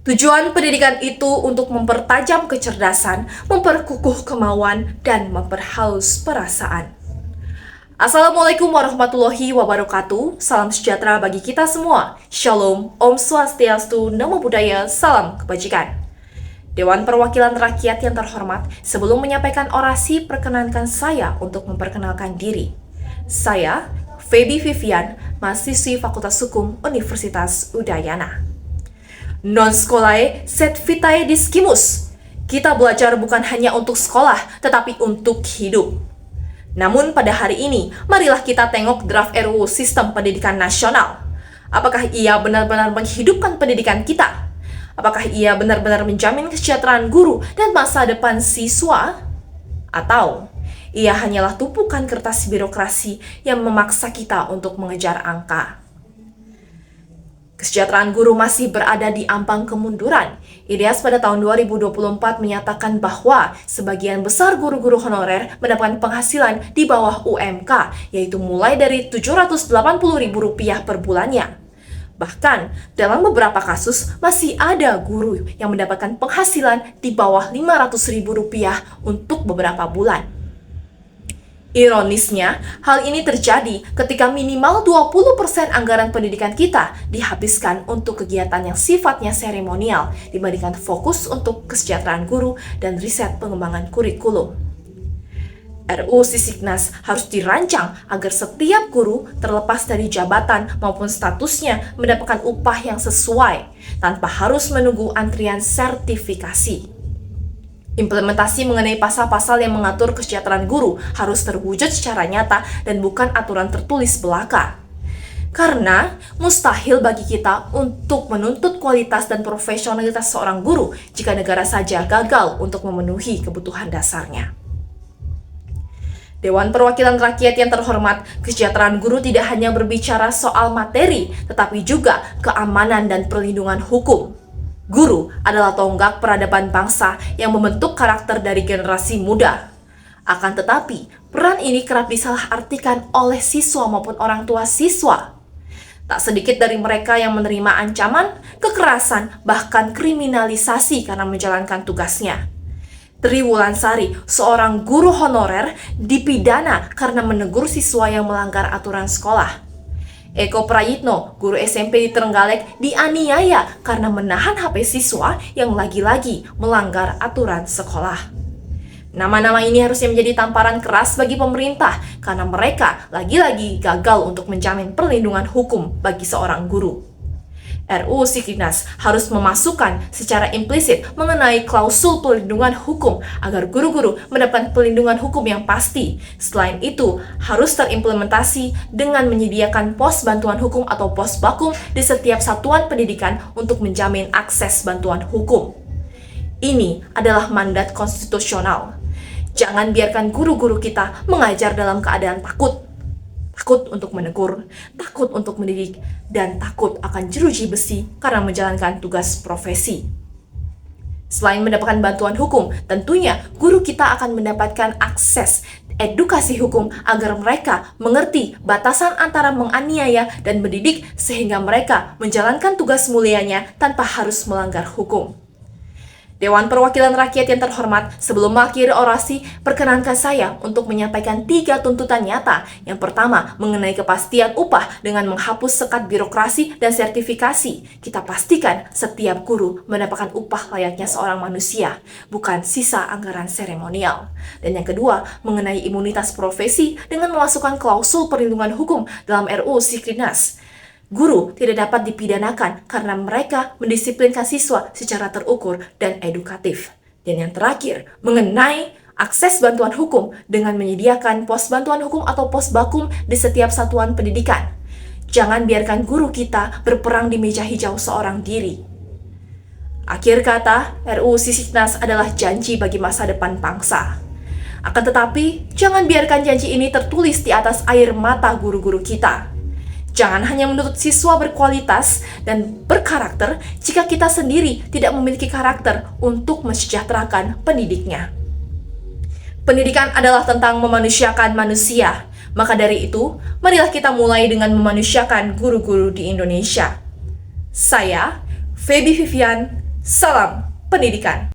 Tujuan pendidikan itu untuk mempertajam kecerdasan, memperkukuh kemauan, dan memperhalus perasaan. Assalamualaikum warahmatullahi wabarakatuh. Salam sejahtera bagi kita semua. Shalom, Om Swastiastu, Namo Buddhaya, salam kebajikan. Dewan Perwakilan Rakyat yang terhormat, sebelum menyampaikan orasi, perkenankan saya untuk memperkenalkan diri. Saya, Feby Vivian, mahasiswi Fakultas Hukum Universitas Udayana. Non scholae sed vitae discimus. Kita belajar bukan hanya untuk sekolah, tetapi untuk hidup. Namun pada hari ini, marilah kita tengok draft RUU Sistem Pendidikan Nasional. Apakah ia benar-benar menghidupkan pendidikan kita? Apakah ia benar-benar menjamin kesejahteraan guru dan masa depan siswa? Atau ia hanyalah tumpukan kertas birokrasi yang memaksa kita untuk mengejar angka? Kesejahteraan guru masih berada di ambang kemunduran. IDEAS pada tahun 2024 menyatakan bahwa sebagian besar guru-guru honorer mendapatkan penghasilan di bawah UMK, yaitu mulai dari Rp780.000 per bulannya. Bahkan, dalam beberapa kasus masih ada guru yang mendapatkan penghasilan di bawah Rp500.000 untuk beberapa bulan. Ironisnya, hal ini terjadi ketika minimal 20% anggaran pendidikan kita dihabiskan untuk kegiatan yang sifatnya seremonial dibandingkan fokus untuk kesejahteraan guru dan riset pengembangan kurikulum. RUU Sisiknas harus dirancang agar setiap guru, terlepas dari jabatan maupun statusnya, mendapatkan upah yang sesuai tanpa harus menunggu antrian sertifikasi. Implementasi mengenai pasal-pasal yang mengatur kesejahteraan guru harus terwujud secara nyata dan bukan aturan tertulis belaka. Karena mustahil bagi kita untuk menuntut kualitas dan profesionalitas seorang guru jika negara saja gagal untuk memenuhi kebutuhan dasarnya. Dewan Perwakilan Rakyat yang terhormat, kesejahteraan guru tidak hanya berbicara soal materi, tetapi juga keamanan dan perlindungan hukum. Guru adalah tonggak peradaban bangsa yang membentuk karakter dari generasi muda. Akan tetapi, peran ini kerap disalahartikan oleh siswa maupun orang tua siswa. Tak sedikit dari mereka yang menerima ancaman, kekerasan, bahkan kriminalisasi karena menjalankan tugasnya. Tri Wulansari, seorang guru honorer, dipidana karena menegur siswa yang melanggar aturan sekolah. Eko Prayitno, guru SMP di Trenggalek, dianiaya karena menahan HP siswa yang lagi-lagi melanggar aturan sekolah. Nama-nama ini harusnya menjadi tamparan keras bagi pemerintah karena mereka lagi-lagi gagal untuk menjamin perlindungan hukum bagi seorang guru. RUU Sisiknas harus memasukkan secara implisit mengenai klausul perlindungan hukum agar guru-guru mendapat perlindungan hukum yang pasti. Selain itu, harus terimplementasi dengan menyediakan pos bantuan hukum atau pos bakum di setiap satuan pendidikan untuk menjamin akses bantuan hukum. Ini adalah mandat konstitusional. Jangan biarkan guru-guru kita mengajar dalam keadaan takut untuk menegur, takut untuk mendidik, dan takut akan jeruji besi karena menjalankan tugas profesi. Selain mendapatkan bantuan hukum, tentunya guru kita akan mendapatkan akses edukasi hukum agar mereka mengerti batasan antara menganiaya dan mendidik sehingga mereka menjalankan tugas mulianya tanpa harus melanggar hukum. Dewan Perwakilan Rakyat yang terhormat, sebelum mengakhiri orasi, perkenankan saya untuk menyampaikan 3 tuntutan nyata. Yang pertama, mengenai kepastian upah dengan menghapus sekat birokrasi dan sertifikasi. Kita pastikan setiap guru mendapatkan upah layaknya seorang manusia, bukan sisa anggaran seremonial. Dan yang kedua, mengenai imunitas profesi dengan memasukkan klausul perlindungan hukum dalam RUU Sisiknas. Guru tidak dapat dipidanakan karena mereka mendisiplinkan siswa secara terukur dan edukatif. Dan yang terakhir, mengenai akses bantuan hukum dengan menyediakan pos bantuan hukum atau pos bakum di setiap satuan pendidikan. Jangan biarkan guru kita berperang di meja hijau seorang diri. Akhir kata, RUU Sisiknas adalah janji bagi masa depan bangsa. Akan tetapi, jangan biarkan janji ini tertulis di atas air mata guru-guru kita. Jangan hanya menuntut siswa berkualitas dan berkarakter jika kita sendiri tidak memiliki karakter untuk mensejahterakan pendidiknya. Pendidikan adalah tentang memanusiakan manusia. Maka dari itu, marilah kita mulai dengan memanusiakan guru-guru di Indonesia. Saya, Feby Vivian, Salam pendidikan.